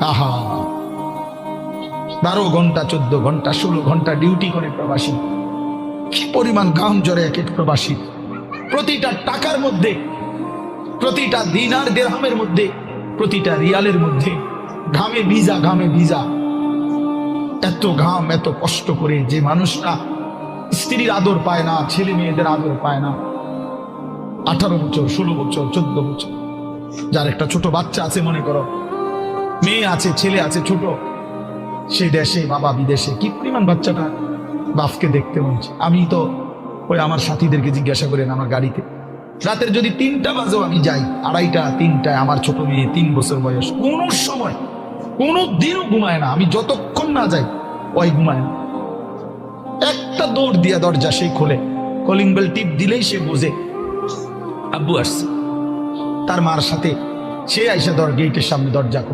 আহা, 12 ঘন্টা 14 ঘন্টা 16 ঘন্টা ডিউটি করে প্রবাসী, কি পরিমাণ ঘাম ঝরে এক এক প্রবাসী। প্রতিটা টাকার মধ্যে, প্রতিটা দিনার দিরহামের মধ্যে, প্রতিটা রিয়ালের মধ্যে ঘামে ভিজা, ঘামে ভিজা। এত ঘাম, এত কষ্ট করে যে মানুষটা স্ত্রীর আদর পায় না, ছেলে মেয়েদের আদর পায় না, 18 বছর 16 বছর 14 বছর, যার একটা ছোট বাচ্চা আছে, মনে করো মেয়ে আছে, ছেলে আছে ছোট, সে দেশে, বাবা বিদেশে, কি পরিমাণ বাচ্চাটা বাপকে দেখতে মনছে। আমি তো ওই আমার সাথীদেরকে জিজ্ঞাসা করেন, আমার গাড়িতে রাতের যদি 3টা বাজেও আমি যাই, 2:30 3টায়, আমার ছোট মেয়ে 3 বছর বয়স, কোন সময় কোন দিনও ঘুমায় না। আমি যতক্ষণ না যাই ওই ঘুমায় না। একটা দৌড় দিয়া দরজা সেই খোলে, কলিং বেল টিপ দিলেই সে বোঝে আব্বু আসছে। তার মার সাথে সে আইসা গেটের সামনে দরজা